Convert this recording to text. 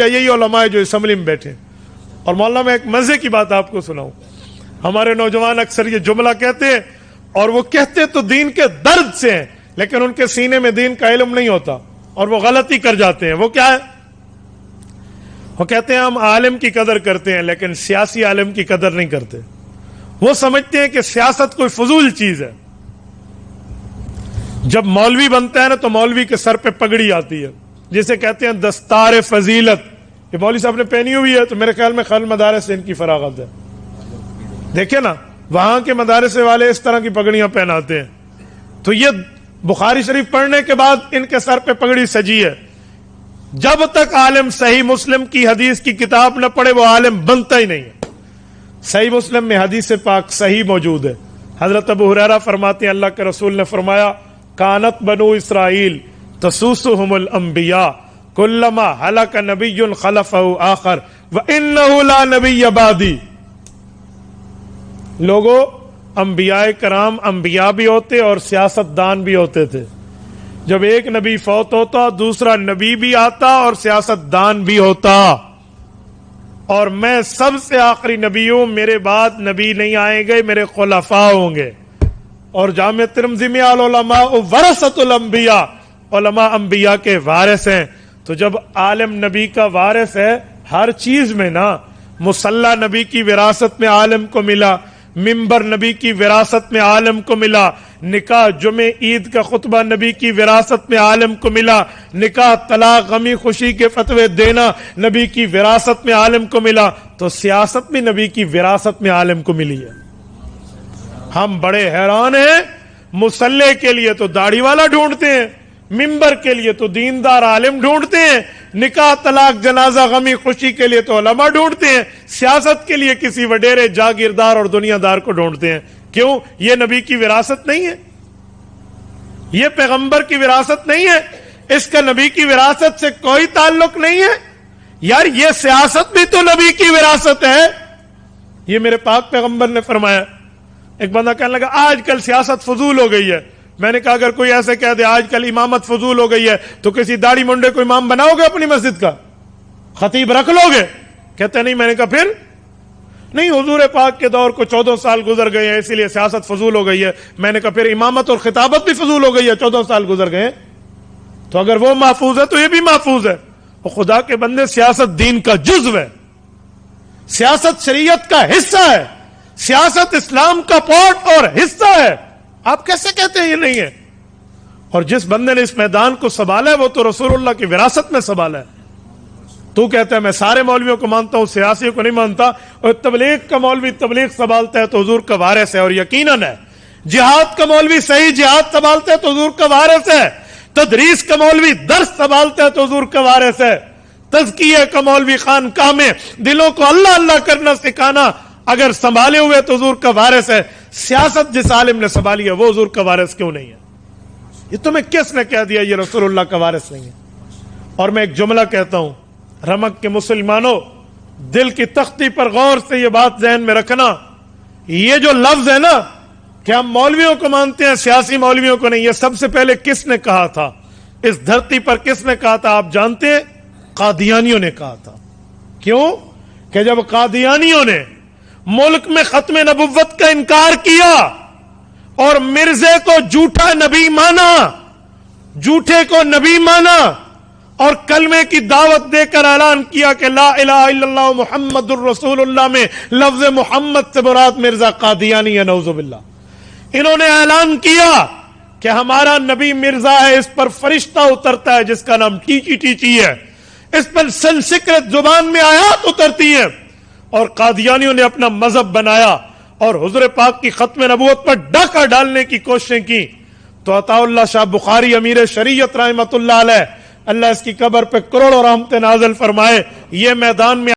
یہی علماء جو اسمبلی میں بیٹھے. اور مولانا میں ایک مزے کی بات آپ کو سناؤں. ہمارے نوجوان اکثر یہ جملہ کہتے ہیں اور وہ کہتے تو دین کے درد سے ہیں, لیکن ان کے سینے میں دین کا علم نہیں ہوتا اور وہ غلطی کر جاتے ہیں. وہ کیا ہے؟ وہ کہتے ہیں ہم عالم کی قدر کرتے ہیں لیکن سیاسی عالم کی قدر نہیں کرتے. وہ سمجھتے ہیں کہ سیاست کوئی فضول چیز ہے. جب مولوی بنتا ہے نا تو مولوی کے سر پہ پگڑی آتی ہے جسے کہتے ہیں دستار فضیلت. یہ مولوی صاحب نے پہنی ہوئی ہے تو میرے خیال میں خل مدارس سے ان کی فراغت ہے. دیکھیں نا وہاں کے مدارس والے اس طرح کی پگڑیاں پہناتے ہیں. تو یہ بخاری شریف پڑھنے کے بعد ان کے سر پہ پگڑی سجی ہے. جب تک عالم صحیح مسلم کی حدیث کی کتاب نہ پڑھے وہ عالم بنتا ہی نہیں ہے. صحیح مسلم میں حدیث پاک صحیح موجود ہے. حضرت ابو ہریرہ فرماتے ہیں اللہ کے رسول نے فرمایا کانت بنو اسرائیل تسوسهم الانبیاء کلما ہلک نبی خلفہ آخر وانہ لا نبی بعدی. لوگوں انبیاء کرام انبیاء بھی ہوتے اور سیاست دان بھی ہوتے تھے. جب ایک نبی فوت ہوتا دوسرا نبی بھی آتا اور سیاست دان بھی ہوتا. اور میں سب سے آخری نبی ہوں, میرے بعد نبی نہیں آئیں گے, میرے خلفاء ہوں گے. اور جامع ترمذی میں العلماء ورثۃ الانبیاء, علماء انبیاء کے وارث ہیں. تو جب عالم نبی کا وارث ہے ہر چیز میں نا, مصلی نبی کی وراثت میں عالم کو ملا, ممبر نبی کی وراثت میں عالم کو ملا, نکاح جمعہ عید کا خطبہ نبی کی وراثت میں عالم کو ملا, نکاح طلاق غمی خوشی کے فتوے دینا نبی کی وراثت میں عالم کو ملا. تو سیاست بھی نبی کی وراثت میں عالم کو ملی ہے. ہم بڑے حیران ہیں, مصلی کے لیے تو داڑھی والا ڈھونڈتے ہیں, ممبر کے لیے تو دیندار عالم ڈھونڈتے ہیں, نکاح طلاق جنازہ غمی خوشی کے لیے تو علماء ڈھونڈتے ہیں, سیاست کے لیے کسی وڈیرے جاگیردار اور دنیا دار کو ڈھونڈتے ہیں. کیوں؟ یہ نبی کی وراثت نہیں ہے, یہ پیغمبر کی وراثت نہیں ہے, اس کا نبی کی وراثت سے کوئی تعلق نہیں ہے. یار یہ سیاست بھی تو نبی کی وراثت ہے. یہ میرے پاک پیغمبر نے فرمایا. ایک بندہ کہنے لگا آج کل سیاست فضول ہو گئی ہے. میں نے کہا اگر کوئی ایسے کہہ دے آج کل امامت فضول ہو گئی ہے تو کسی داڑھی منڈے کو امام بناؤ گے اپنی مسجد کا, خطیب رکھ لو گے؟ کہتے نہیں. میں نے کہا پھر نہیں, حضور پاک کے دور کو 14 سال گزر گئے ہیں اسی لیے سیاست فضول ہو گئی ہے. میں نے کہا پھر امامت اور خطابت بھی فضول ہو گئی ہے, 14 سال گزر گئے. تو اگر وہ محفوظ ہے تو یہ بھی محفوظ ہے. وہ خدا کے بندے سیاست دین کا جزو ہے, سیاست شریعت کا حصہ ہے, سیاست اسلام کا پارٹ اور حصہ ہے. آپ کیسے کہتے ہیں یہ نہیں ہے؟ اور جس بندے نے اس میدان کو سنبھالا ہے وہ تو رسول اللہ کی وراثت میں سنبھالا ہے. تو کہتا ہے میں سارے مولویوں کو مانتا ہوں, سیاسیوں کو نہیں مانتا. اور تبلیغ کا مولوی تبلیغ سنبھالتا ہے تو حضور کا وارث ہے, اور یقیناً ہے. جہاد کا مولوی صحیح جہاد سنبھالتا ہے تو حضور کا وارث ہے. تدریس کا مولوی درس سنبھالتا ہے تو حضور کا وارث ہے. تزکیہ کا مولوی خانقاہ میں دلوں کو اللہ اللہ کرنا سکھانا اگر سنبھالے ہوئے تو حضور کا وارث ہے. سیاست جس عالم نے سنبھالی ہے وہ حضور کا وارث کیوں نہیں ہے؟ یہ تمہیں کس نے کہہ دیا یہ رسول اللہ کا وارث نہیں ہے؟ اور میں ایک جملہ کہتا ہوں, رمک کے مسلمانوں, دل کی تختی پر غور سے یہ بات ذہن میں رکھنا. یہ جو لفظ ہے نا کہ ہم مولویوں کو مانتے ہیں سیاسی مولویوں کو نہیں, یہ سب سے پہلے کس نے کہا تھا؟ اس دھرتی پر کس نے کہا تھا آپ جانتے ہیں؟ قادیانیوں نے کہا تھا. کیوں کہ جب قادیانیوں نے ملک میں ختم نبوت کا انکار کیا اور مرزے کو جھوٹا نبی مانا, جھوٹے کو نبی مانا, اور کلمے کی دعوت دے کر اعلان کیا کہ لا الہ الا اللہ محمد الرسول اللہ میں لفظ محمد سے مراد مرزا قادیانی ہے, نعوذ باللہ. انہوں نے اعلان کیا کہ ہمارا نبی مرزا ہے, اس پر فرشتہ اترتا ہے جس کا نام ٹیچی ٹیچی ہے, اس پر سنسکرت زبان میں آیات اترتی ہے. اور قادیانیوں نے اپنا مذہب بنایا اور حضور پاک کی ختم نبوت پر ڈاکہ ڈالنے کی کوششیں کی. تو عطا اللہ شاہ بخاری امیر شریعت رحمۃ اللہ علیہ, اللہ اس کی قبر پہ کروڑوں رحمتیں نازل فرمائے, یہ میدان میں